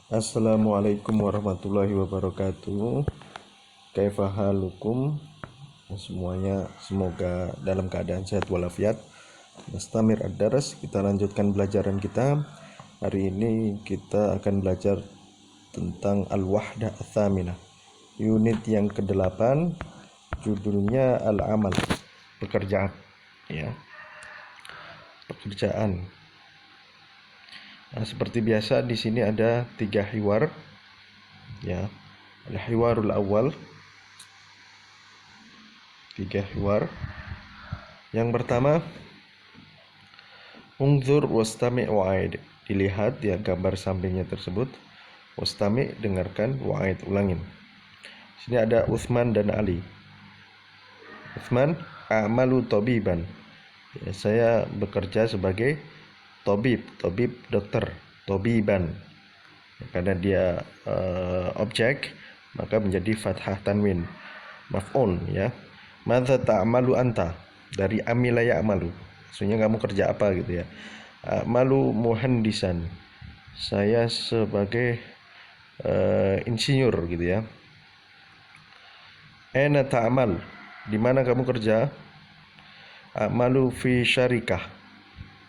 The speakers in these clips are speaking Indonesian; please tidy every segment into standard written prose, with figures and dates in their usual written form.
Assalamualaikum warahmatullahi wabarakatuh. Kaifa halukum? Semuanya semoga dalam keadaan sehat walafiat. Mustamir ad-daras, kita lanjutkan pelajaran kita. Hari ini kita akan belajar tentang al-wahdah ats-tsaminah. Unit yang ke-8, judulnya al-amal, pekerjaan, ya. Pekerjaan. Nah, seperti biasa di sini ada 3 hiwar, ya. Al-hiwarul awal, 3 hiwar. Yang pertama, unzur wastami' wa'id. Dilihat ya gambar sampingnya tersebut. Wastami', dengarkan, wa'id, ulangin. Sini ada Utsman dan Ali. Utsman, a'malu tabiban. Ya, saya bekerja sebagai tabib dokter, tabiban. Ya, karena dia objek, maka menjadi fathah tanwin. Maf'ul, ya. Madza ta'malu anta? Dari amila ya'malu. Maksudnya kamu kerja apa gitu ya. Malu muhandisan. Saya sebagai insinyur gitu ya. Aina ta'mal? Di mana kamu kerja? Malu fi syarikah.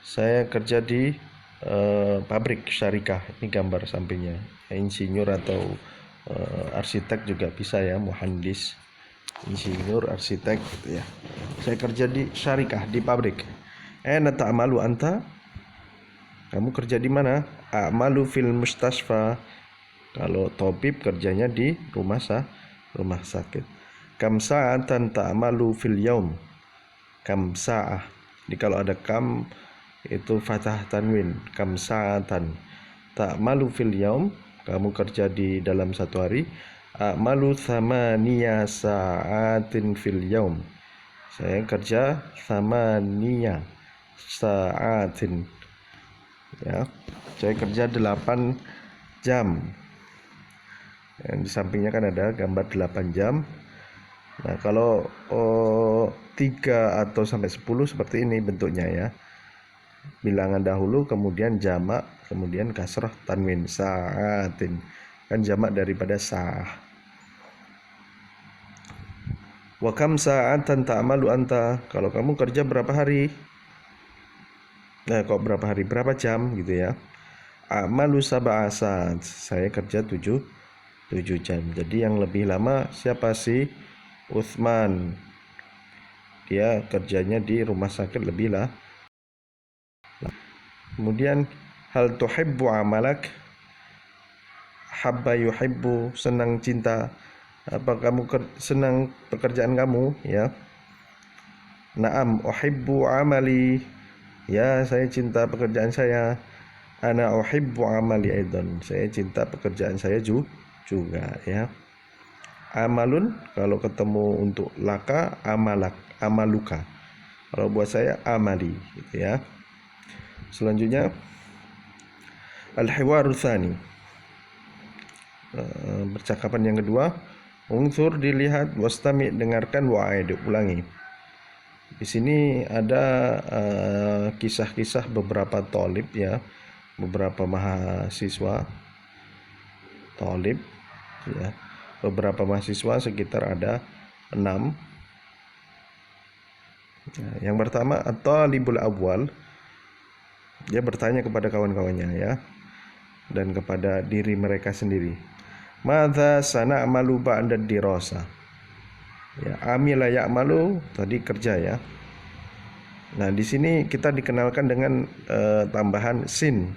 Saya kerja di pabrik syarikah. Ini gambar sampingnya. Insinyur atau arsitek juga bisa ya, muhandis. Insinyur, arsitek gitu ya. Saya kerja di syarikah, di pabrik. Aina ta'malu anta? Kamu kerja di mana? A'malu fil mustasfa. Kalau tabib kerjanya di rumah sakit. Kam sa'atan ta'malu fil yaum? Kam sa'ah. Jadi kalau ada kam itu fathah tanwin. Kam sa'atan ta'malu fil yaum? Kamu kerja di dalam satu hari. A'malu thamaniya sa'atin fil yaum. Saya kerja thamaniya sa'atin, ya. Saya kerja 8 jam. Yang di sampingnya kan ada gambar 8 jam. Nah, kalau 3 atau sampai 10 seperti ini bentuknya ya. Bilangan dahulu, kemudian jamak, kemudian kasrah tanwin, sa'atin. Kan jamak daripada sa'ah. Wa kam sa'atan ta'malu anta? Kalau kamu kerja berapa hari? Nah, kok berapa hari? Berapa jam gitu ya. A'malu sab'a sa'at. Saya kerja 7 jam. Jadi yang lebih lama siapa sih? Utsman. Dia kerjanya di rumah sakit lebih lah. Kemudian hal tuhibbu amalak? Habba yuhibbu, senang, cinta. Apa kamu senang pekerjaan kamu, ya? Naam uhibbu amali. Ya, saya cinta pekerjaan saya. Ana uhibbu amali aidan. Saya cinta pekerjaan saya juga, ya. Amalun kalau ketemu untuk laka, amalak, amaluka. Kalau buat saya amali gitu ya. Selanjutnya al-hiwaru tsani. Percakapan yang kedua, unsur, dilihat, wastami, dengarkan, wa'id, ulangi. Di sini ada kisah-kisah beberapa thalib ya, beberapa mahasiswa thalib ya. Beberapa mahasiswa sekitar ada 6. Yang pertama at-talibul awwal, dia bertanya kepada kawan-kawannya ya, dan kepada diri mereka sendiri. Madza sana'malu ba'da dirasa? Ya, amila ya'malu tadi kerja ya. Nah, di sini kita dikenalkan dengan tambahan sin.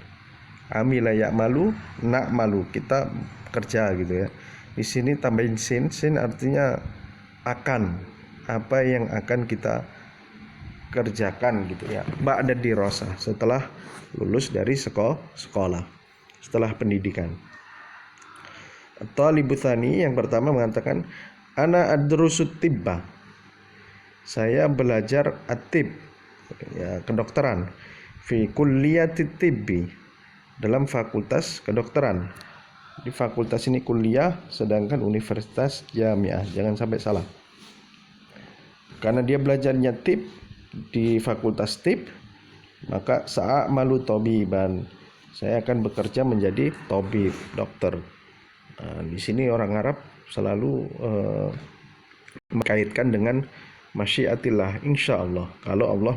Amila ya'malu, na'malu, kita kerja gitu ya. Di sini tambahin sin. Sin artinya akan, apa yang akan kita kerjakan gitu ya. Ba'da dirasa, setelah lulus dari sekolah, setelah pendidikan. Talibul tsani yang pertama mengatakan ana adrusut tibba. Saya belajar at-tib, ya, kedokteran. Fi kulliyatit tibbi, dalam fakultas kedokteran. Di fakultas ini kuliah, sedangkan universitas jamiah, jangan sampai salah. Karena dia belajarnya tib di fakultas tib, maka sa'amalu tabiban. Saya akan bekerja menjadi tabib, dokter. Nah, di sini orang Arab selalu mengkaitkan dengan masyiatillah, insya Allah, kalau Allah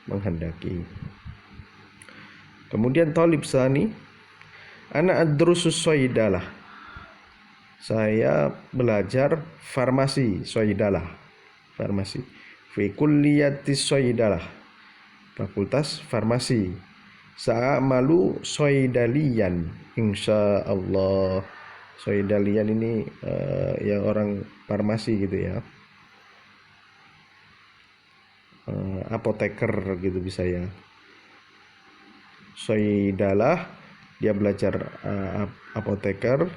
menghendaki. Kemudian talib sani, ana adrusus soidalah. Saya belajar farmasi, soidalah, farmasi. Fi kulliyatis soidalah, fakultas farmasi. Sa'amalu soidalian, insya Allah. Soidalian ini yang orang farmasi gitu ya, apoteker gitu bisa ya. Soidalah, dia belajar apoteker,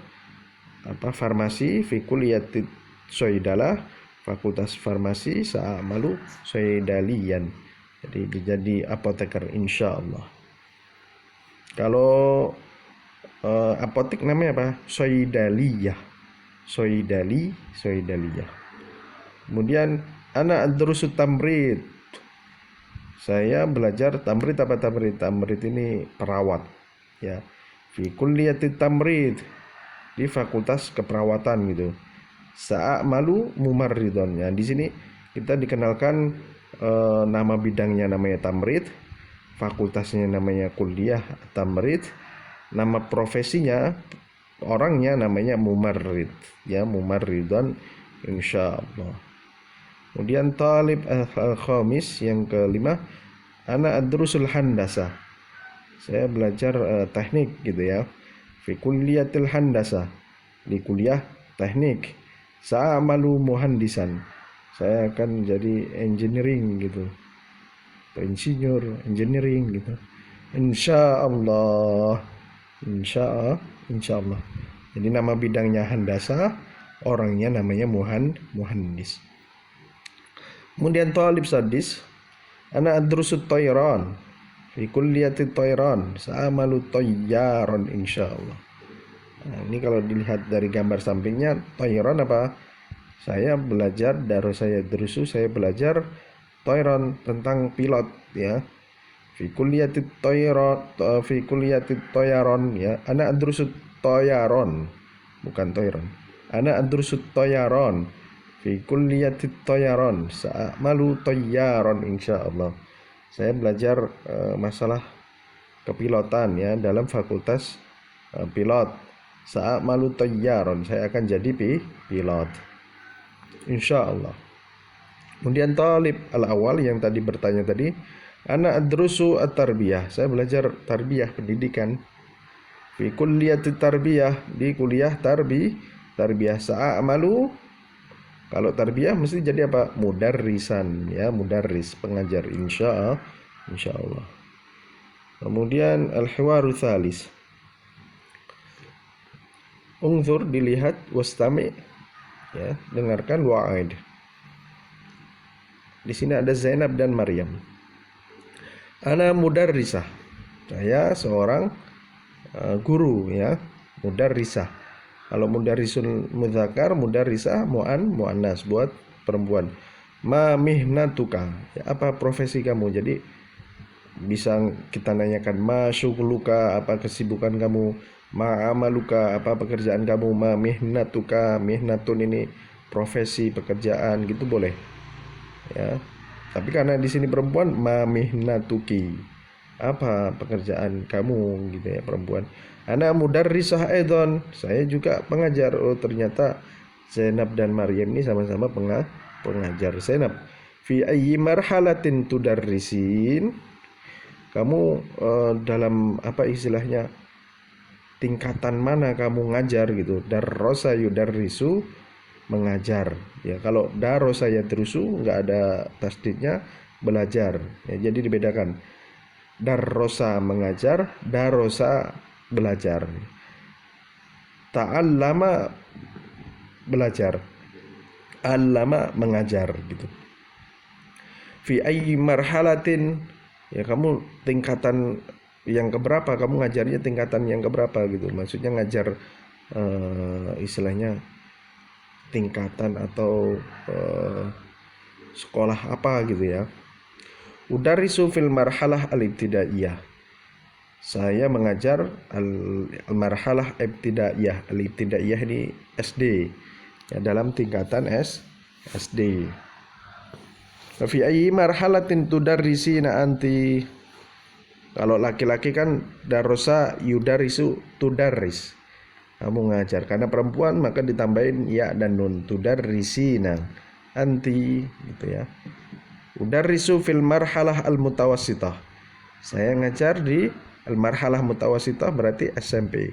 farmasi. Fi kulliyatit soidalah, fakultas farmasi. Sa'amalu soidalian, jadi apoteker insya Allah. Kalau apotek namanya apa? Soidaliyah. Soidaliyah. Kemudian ana adrusut tamrid. Saya belajar tamrid. Apa tamrid? Tamrid ini perawat ya. Fi kulliyatit tamrid, di fakultas keperawatan gitu. Sa'amalu mumarridon. Ya, di sini kita dikenalkan nama bidangnya namanya tamrid, fakultasnya namanya kuliah tamrid, nama profesinya orangnya namanya mumarrid ya, mumarridon insya Allah. Kemudian talib al-khamis, yang kelima, ana adrusul handasa. Saya belajar teknik gitu ya. Fi kulliyatil handasa, di kuliah teknik. Sa'amalu muhandisan, saya akan jadi engineering gitu, insinyur engineering gitu. Insya Allah, insya Allah. Jadi nama bidangnya handasa, orangnya namanya muhandis. Kemudian talib sadis, ana adrusut tayran fi kulliyatit tayran. Sa'amalu tayyaron insya Allah. Nah, ini kalau dilihat dari gambar sampingnya, tayran apa? Saya belajar, saya belajar tayran, tentang pilot ya. Fi kulliyatit tayyaron ya. Ana adrusut tayyaron, bukan tayran. Ana adrusut tayyaron fi kulliyatit tayyaron. Sa'amalu tayyaron insyaallah. Saya belajar masalah kepilotan ya, dalam fakultas pilot. Sa'amalu tayyaron, saya akan jadi pilot insyaallah. Kemudian talib al-awal yang tadi bertanya tadi, ana adrusu at-tarbiyah. Saya belajar tarbiyah, pendidikan. Fi kulliyatit tarbiyah, di kuliah tarbiyah. Sa'amalu, kalau tarbiyah mesti jadi apa? Mudarrisan ya, mudarris, pengajar insyaallah. Kemudian al-hiwaru tsalis, unzur, dilihat, wastami ya, dengarkan, wa'id. Di sini ada Zainab dan Maryam. Ana mudarrisah, saya seorang guru ya, mudarrisah. Kalau mudarrisul mudzakar, mudarrisah muannas, buat perempuan. Ma mihnatuka, ya, apa profesi kamu? Jadi bisa kita nanyakan ma syughluka, apa kesibukan kamu? Ma amaluka, apa pekerjaan kamu? Ma mihnatuka, mihnatun ini profesi, pekerjaan gitu boleh ya. Tapi karena di sini perempuan, ma mihnatuki, apa pekerjaan kamu gitu ya, perempuan. Ana mudarrisah aidon, saya juga pengajar. Oh, ternyata Zainab dan Maryam ini sama-sama pengajar. Zainab, fi ayyi marhalatin tudarrisin, kamu dalam apa istilahnya, tingkatan mana kamu ngajar gitu. Darrosa yudarrisu, mengajar ya. Kalau darosa yadrusu nggak ada tasdidnya, belajar ya, jadi dibedakan. Darrosa mengajar, darosa belajar. Ta'allama belajar, allama mengajar gitu. Fi ayyi marhalatin, ya kamu tingkatan yang keberapa, kamu ngajarnya tingkatan yang keberapa gitu. Maksudnya ngajar istilahnya tingkatan atau sekolah apa gitu ya. Udarisu fil marhalah al-ibtidaiyah, Saya mengajar al-marhalah ibtidaiyah. Al-ibtidaiyah ini SD, ya, dalam tingkatan SD. Fi ayyi marhalatin tudarrisina anti. Kalau laki-laki kan darosa yudarisu tudarris. Kamu ngajar. Karena perempuan maka ditambahin ya dan nun, tudarrisina anti, gitu ya. Udarrisu fil marhalah al-mutawassithah. Saya ngajar di al-marhalah mutawassithah, berarti SMP.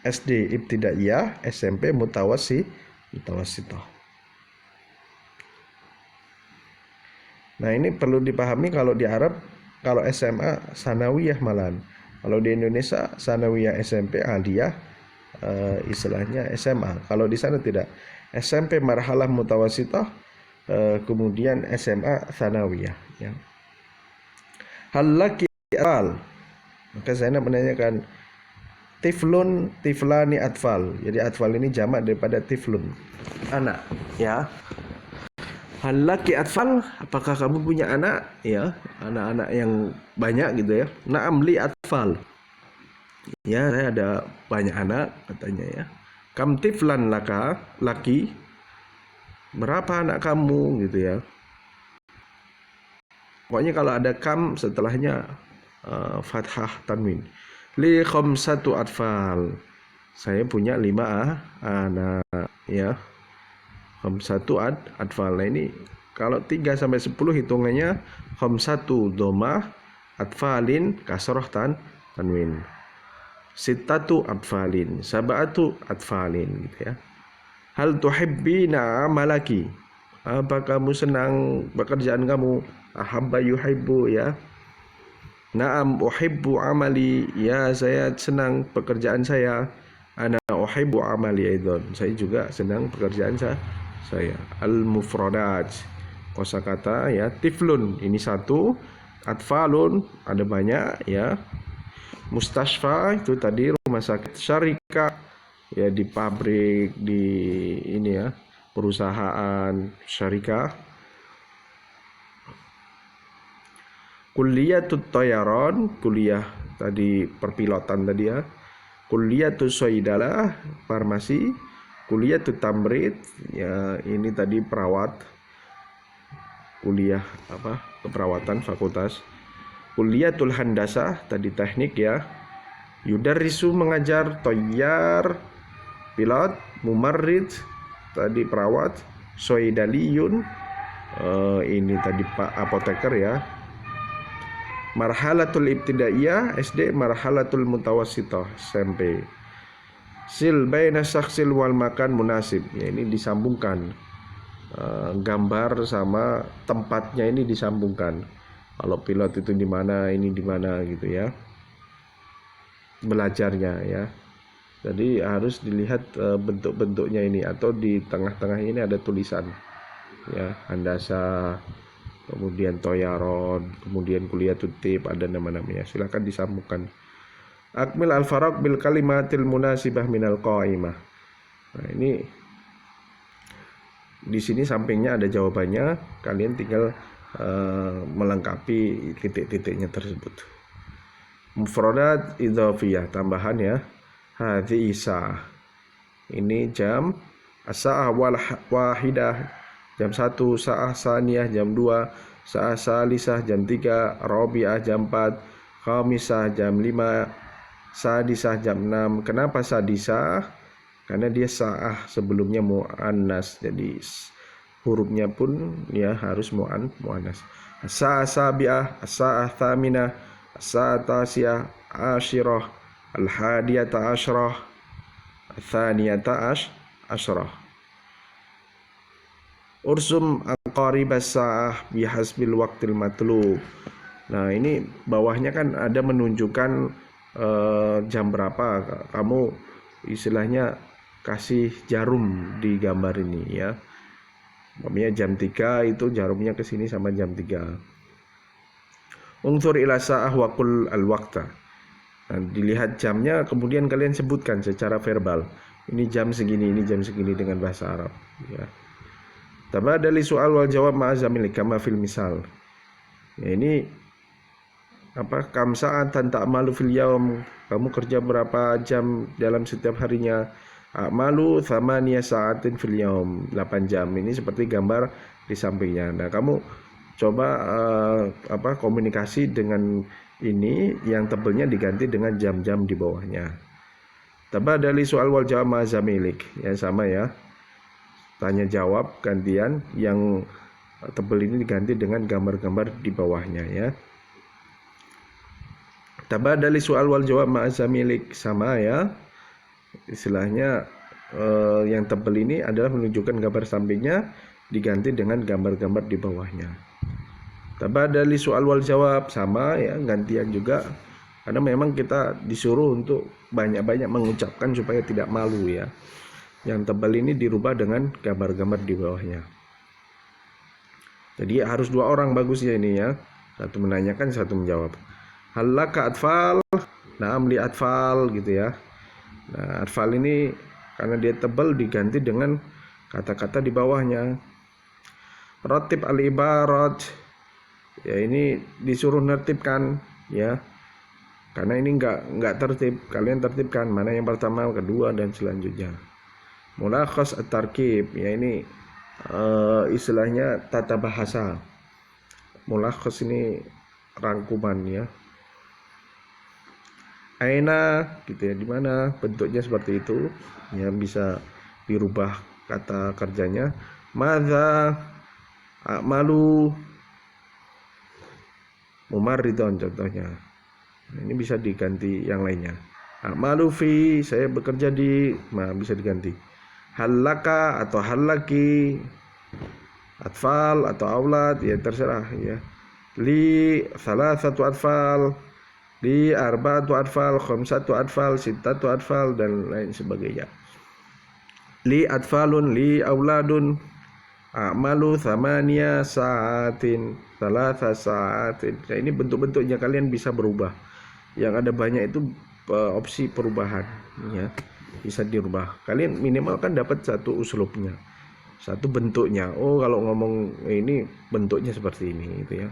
SD ibtidaiyah, SMP mutawassithah. Nah, ini perlu dipahami kalau di Arab, kalau SMA sanawiyah malahan. Kalau di Indonesia sanawiyah SMP aliyah, istilahnya SMA. Kalau di sana tidak. SMP marhalah mutawassithah, kemudian SMA sanawiyah, ya. Hal laki atfal. Maka saya menanyakan tiflun, tiflani atfal. Jadi atfal ini jamak daripada tiflun, anak, ya. Hal laki atfal, apakah kamu punya anak, ya, anak-anak yang banyak gitu ya. Na'am li atfal. Ya, saya ada banyak anak, katanya, ya. Kam tiflan laka, laki, berapa anak kamu, gitu ya. Pokoknya kalau ada kam setelahnya fathah tanwin. Li khamsatu atfal. Saya punya 5 anak, ya. Khamsatu atfal. Nah, ini kalau 3 sampai 10 hitungannya khamsatu dhammah, atfalin kasroh tanwin. Sittatu atfalin, sab'atu atfalin, gitu ya. Hal tuhibbina amalaki. Apa kamu senang pekerjaan kamu? Ahabba yuhibbu, ya. Na'am uhibbu amali, ya, saya senang pekerjaan saya. Ana uhibbu amali aidan, saya juga senang pekerjaan saya. Al-mufradat, kosakata, ya. Tiflun ini 1, atfalun ada banyak, ya. Mustashfa itu tadi rumah sakit, syarika, ya, di pabrik, di ini, ya, perusahaan syarika. Kulliyatut Thayaran, kuliah tadi perpilotan tadi, ya. Kulliyatut Soidalah, farmasi. Kulliyatut Tamrid, ya, ini tadi perawat, kuliah keperawatan, fakultas. Kulliyatul Handasah tadi teknik, ya. Yudarrisu mengajar, Thayyar pilot, Mumarrid tadi perawat, Soidaliyun ini tadi Pak apoteker, ya. Marhalatul ibtidaiyah SD, marhalatul mutawassithah SMP. Sil baina syaksil wal makan munasib, ya, ini disambungkan, gambar sama tempatnya ini disambungkan. Kalau pilot itu di mana, ini di mana, gitu ya, belajarnya, ya. Jadi harus dilihat bentuk-bentuknya ini, atau di tengah-tengah ini ada tulisan, ya, handasa, kemudian toyaron, kemudian kuliah tutip, ada nama-namanya. Silakan disambungkan. Akmil al-faraq bil kalimatil munasibah minal qaimah. Nah, ini di sini sampingnya ada jawabannya, kalian tinggal melengkapi titik-titiknya tersebut. Mufradat idhafiyah, tambahan, ya. Hadhi isa, ini jam, as-sa'ah wahidah, jam 1, sa'ah saniyah jam 2, sa'ah salisah jam 3, rabi'ah jam 4, khamisah jam 5, sadisah jam 6. Kenapa sadisah? Karena dia sa'ah sebelumnya mu'annas, jadi hurufnya pun, ya, harus mu'annas. As-sa'ah sabi'ah, as-sa'ah thaminah, as-sa'ah tasiyah, asyirah, al-hadiyata asyrah, al-thaniyata asyrah. Ursum aqaribas sa'ah bihasbil waqtil matlub. Nah, ini bawahnya kan ada menunjukkan jam berapa. Kamu istilahnya kasih jarum di gambar ini, ya. Maksudnya jam 3 itu jarumnya ke sini sama jam 3. Ungzur ila sa'ah wa qul al-waqta. Nah, dilihat jamnya, kemudian kalian sebutkan secara verbal. Ini jam segini, ini jam segini dengan bahasa Arab, ya. Tabadali soal wal jawab ma'azamil kama fil misal. Ya, ini kam sa'atan ta'malu fil yaum, kamu kerja berapa jam dalam setiap harinya. A'malu thamaniya sa'atin fil yaum, 8 jam. Ini seperti gambar di sampingnya. Nah, kamu coba komunikasi dengan ini, yang tebelnya diganti dengan jam-jam di bawahnya. Tabadali soal wal jawab ma'azamilik, ya sama ya. Tanya jawab gantian, yang tebel ini diganti dengan gambar-gambar di bawahnya ya. Tabadali soal wal jawab ma'azamilik, sama ya. Istilahnya yang tebel ini adalah menunjukkan gambar sampingnya diganti dengan gambar-gambar di bawahnya. Tabadali soal wal jawab, sama ya, gantian juga. Karena memang kita disuruh untuk banyak-banyak mengucapkan supaya tidak malu ya. Yang tebal ini dirubah dengan gambar-gambar di bawahnya. Jadi harus 2 orang bagusnya ini ya. Satu menanyakan, satu menjawab. Halaka atfal, na'am li atfal gitu ya. Nah, atfal ini karena dia tebal diganti dengan kata-kata di bawahnya. Ratib al-ibarat, ya ini disuruh nertibkan ya. Karena ini enggak tertib, kalian tertibkan mana yang pertama, kedua dan selanjutnya. Mulakhas at-tarkib, ya ini istilahnya tata bahasa. Mulakhas ini rangkuman ya. Aina gitu ya, di mana, bentuknya seperti itu ya, bisa dirubah kata kerjanya. Madza a'malu mumarridon contohnya. Nah, ini bisa diganti yang lainnya. A'malu fi, saya bekerja di, nah bisa diganti. Halaka atau halaki, atfal atau aulad, ya terserah ya. Li salasatu atfal, li arba'atu atfal, khamsatu atfal, sittatu atfal dan lain sebagainya. Li atfalun, li auladun, a'malu thamaniya sa'atin, thalatha sa'atin. Nah, ini bentuk-bentuknya kalian bisa berubah. Yang ada banyak itu opsi perubahan ya, bisa dirubah. Kalian minimal kan dapat satu uslubnya, satu bentuknya. Oh, kalau ngomong ini bentuknya seperti ini gitu ya.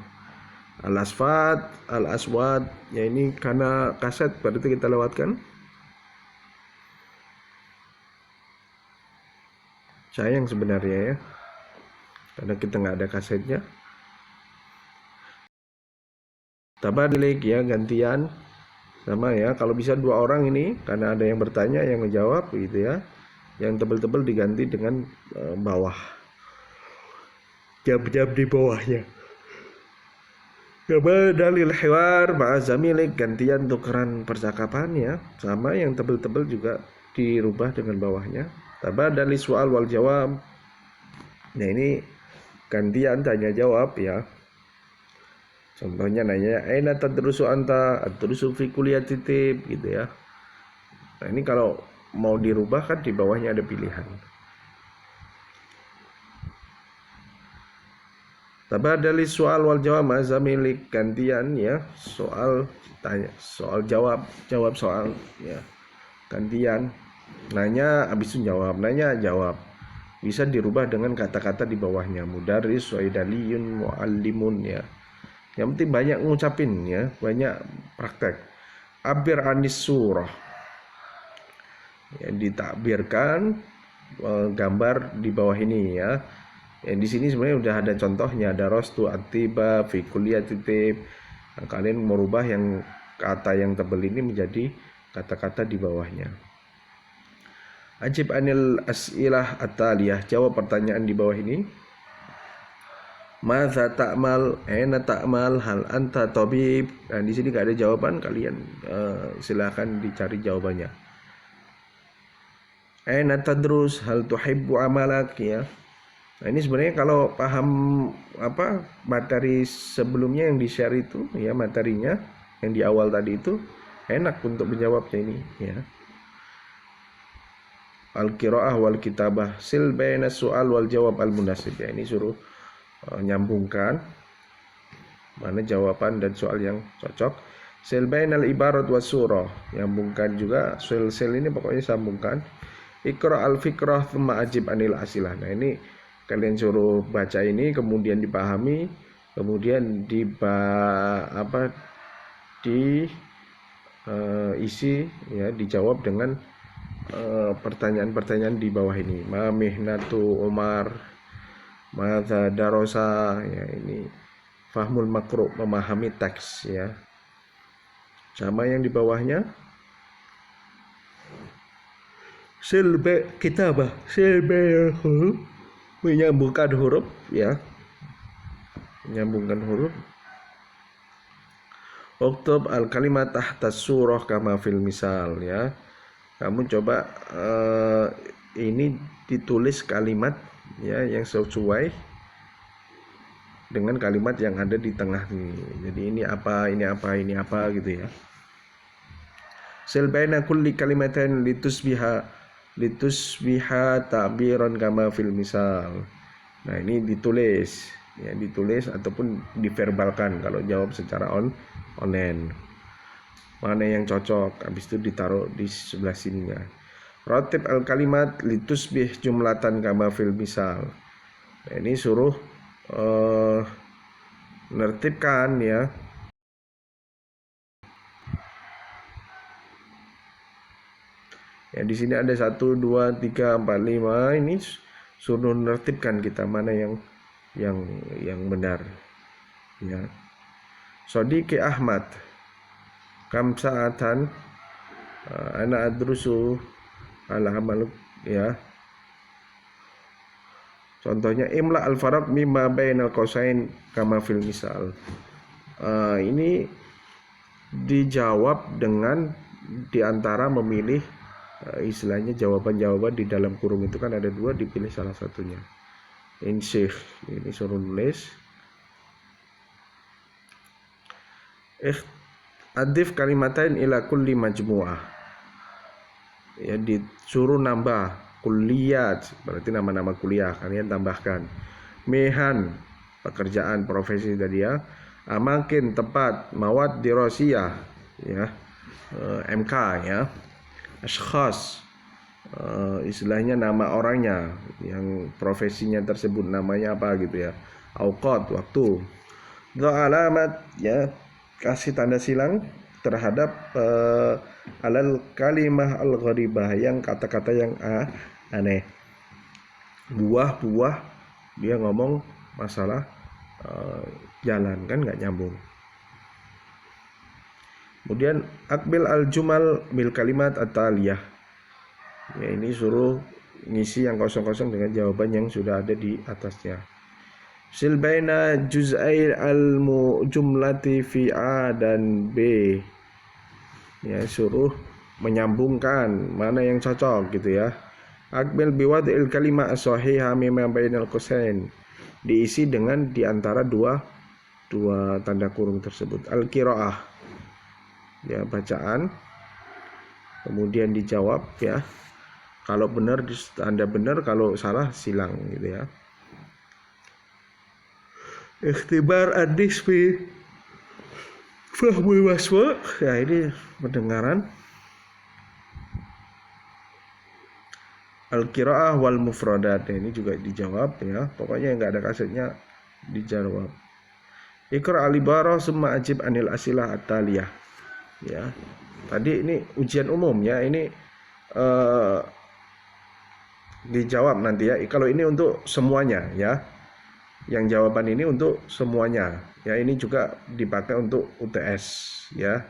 Al-asfat, al-aswad, ya ini karena kaset berarti kita lewatkan. Sayang sebenarnya ya, karena kita nggak ada kasetnya. Tabadlik ya, gantian sama ya. Kalau bisa 2 orang ini, karena ada yang bertanya, yang menjawab gitu ya. Yang tebel-tebel diganti dengan bawah, jam-jam di bawahnya. Dalil hiwar ma'azamilik, gantian tukeran percakapan ya, sama yang tebel-tebel juga dirubah dengan bawahnya. Tabadali soal wal jawab, nah ini gantian tanya jawab ya. Contohnya nanya, aina tadrusu anta, adrusu fi kulliyati tib gitu ya. Nah, ini kalau mau dirubah kan di bawahnya ada pilihan. Tabadali soal wal jawab ma'azamilik, gantian ya, soal tanya, soal jawab, jawab soal ya. Gantian nanya habis itu jawab, nanya jawab. Bisa dirubah dengan kata-kata di bawahnya. Mudarris, waidaliyun, muallimun ya. Yang penting banyak ngucapin ya, banyak praktek. Abir anis surah, yang ditakbirkan gambar di bawah ini ya. Yang di sini sebenarnya udah ada contohnya, ada rostu atiba fi kulliyati tib. Nah, kalian merubah yang kata yang tebal ini menjadi kata-kata di bawahnya. Ajib anil as'ilah at-taliyah, jawab pertanyaan di bawah ini. Madza ta'mal, aina ta'mal, hal anta tabib. Nah, di sini enggak ada jawaban, kalian silakan dicari jawabannya. Aina tadrus, hal tuhibbu amalak ya. Nah, ini sebenarnya kalau paham materi sebelumnya yang di-share itu ya, materinya yang di awal tadi itu enak untuk menjawabnya ini ya. Al-qiraah wal kitabah, sil baina soal wal jawab al-munasib ya, ini suruh nyambungkan mana jawaban dan soal yang cocok. Sil bainal ibarat was surah, nyambungkan juga. Sil ini pokoknya sambungkan. Iqra al-fikrah thumma ajib anil asilah. Nah, ini kalian suruh baca ini, kemudian dipahami, kemudian diisi ya, dijawab dengan pertanyaan-pertanyaan di bawah ini. Ma mihnatu Umar, madza darosa, ya ini fahmul makru, memahami teks ya. Sama yang di bawahnya, silbe kitabah, silbe menyambungkan huruf ya, menyambungkan huruf. Uktub al kalimat tahta surah kama fil misal ya. Kamu coba ini ditulis kalimat ya yang sesuai dengan kalimat yang ada di tengah ini. Jadi ini apa, ini apa, ini apa gitu ya. Sil baina kulli kalimatain litusbiha ta'biran kama fil misal. Nah, ini ditulis ya, ditulis ataupun diverbalkan kalau jawab secara online. Mana yang cocok, habis itu ditaruh di sebelah sininya. Ratib al kalimat litusbih jumlatan kama fil misal. Nah, ini suruh nertibkan ya. Ya, di sini ada 1, 2, 3, 4, 5. Ini suruh nertibkan kita mana yang benar. Ya. Sodiqi Ahmad, kam sa'atan ana adrusu ala amal ya. Contohnya imla al-faraq mimma bainal qausain kama fil misal. Ini dijawab dengan diantara memilih istilahnya jawaban-jawaban di dalam kurung itu kan ada 2, dipilih salah satunya. Insyih, ini suruh nulis. Adif kalimatain ila kulli majmu'ah. Ya, disuruh nambah kuliah, berarti nama-nama kuliah kalian tambahkan. Mehan, pekerjaan, profesi tadi ya. Amakin, tempat, mawad dirosiyah ya, MK ya. Ashkhas, istilahnya nama orangnya yang profesinya tersebut namanya apa gitu ya. Auqat, waktu. Alamat ya, kasih tanda silang terhadap alal kalimah al-gharibah, yang kata-kata yang aneh. Buah-buah, dia ngomong masalah jalan kan nggak nyambung. Kemudian akbil al-jumal bil kalimat at-taliyah. Ya, ini suruh ngisi yang kosong-kosong dengan jawaban yang sudah ada di atasnya. Sil baina juz'ai al-jumlati fi A dan B. Ya, suruh menyambungkan mana yang cocok gitu ya. Akbil biwad'il kalimah as-sahihah mimma bainal qausain. Diisi dengan di antara dua tanda kurung tersebut. Al-qiraah, ya, bacaan, kemudian dijawab ya, kalau benar tanda benar, kalau salah silang gitu ya. Ikhtibar an-nisbi fahmul waswa, ya ini pendengaran. Al-qiraah wal mufradat, ya, ini juga dijawab ya, pokoknya yang nggak ada kasetnya dijawab. Iqra al-ibarah summa ajib anil asilah at-taliyah. Ya, tadi ini ujian umum ya, ini dijawab nanti ya. Kalau ini untuk semuanya ya, yang jawaban ini untuk semuanya ya, ini juga dipakai untuk UTS ya.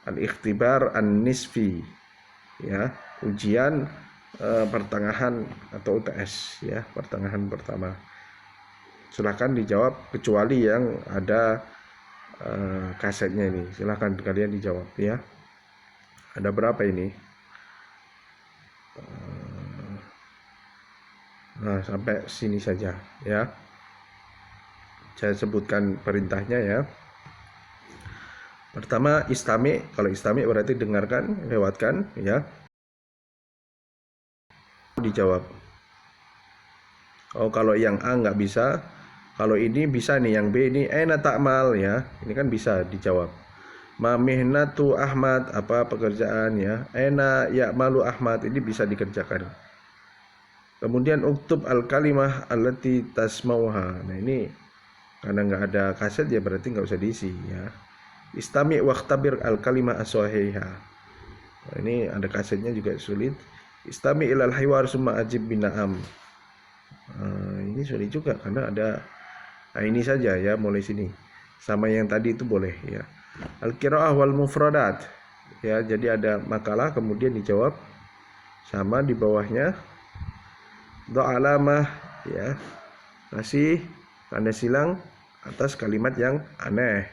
Al-ikhtibar an-nisfi ya, ujian pertengahan atau UTS ya, pertengahan pertama. Silahkan dijawab kecuali yang ada kasetnya ini, silahkan kalian dijawab ya. Ada berapa ini? Nah, sampai sini saja ya. Saya sebutkan perintahnya ya. Pertama istami, kalau istami berarti dengarkan, lewatkan ya. Dijawab. Oh, kalau yang A nggak bisa, kalau ini bisa nih, yang B ini aina ta'mal ya, ini kan bisa dijawab. Ma mihnatu Ahmad, apa pekerjaan ya. Aina ya'malu Ahmad, ini bisa dikerjakan. Kemudian uktub al kalimah allati tasmauha. Nah, ini karena nggak ada kaset ya berarti nggak usah diisi ya. Istami waqtabir al-kalimah as-sahihah. Nah, ini ada kasetnya juga sulit. Istami ilal hiwar summa ajib bina'am. Ini sulit juga karena ada ini saja ya, mulai sini. Sama yang tadi itu boleh ya. Al-qiraah wal mufradat. Ya, jadi ada makalah kemudian dijawab sama di bawahnya do alamah ya. Kasih tanda silang atas kalimat yang aneh.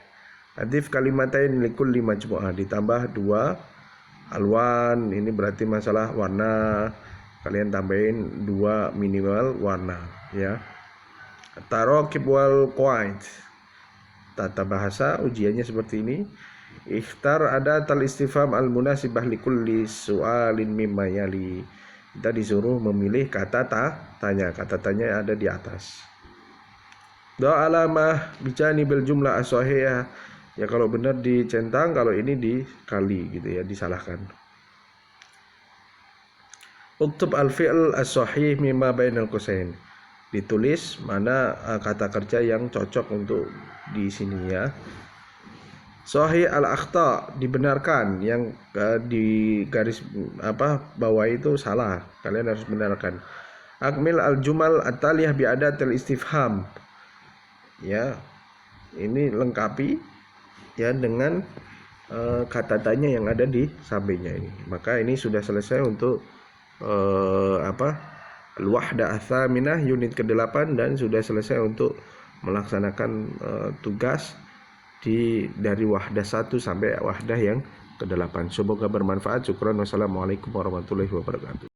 Adif kalimatain likulli majmu'ah, ditambah 2 alwan, ini berarti masalah warna. Kalian tambahin 2 minimal warna ya. Taraqib wal qawaid. Tata bahasa ujiannya seperti ini. Ikhtar ada tal istifham al munasibah likulli su'alin mimma yali. Kita disuruh memilih kata tanya. Kata tanya ada di atas. Doa alamah bijani bil jumlah as-sahihah. Ya kalau benar dicentang, kalau ini dikali gitu ya, disalahkan. Uktub al-fi'l as-sahih mimma bainal qausain. Ditulis mana kata kerja yang cocok untuk di sini ya. Sahih al-akhta, dibenarkan, yang di garis bawah itu salah. Kalian harus benarkan. Akmil al-jumal at-taliyah bi adatil istifham. Ya. Ini lengkapi ya dengan kata tanya yang ada di sampingnya ini. Maka ini sudah selesai untuk al-wahdah ats-tsaminah unit ke-8 dan sudah selesai untuk melaksanakan tugas dari wahdah 1 sampai wahdah yang ke-8. Semoga bermanfaat. Syukran. Wassalamualaikum warahmatullahi wabarakatuh.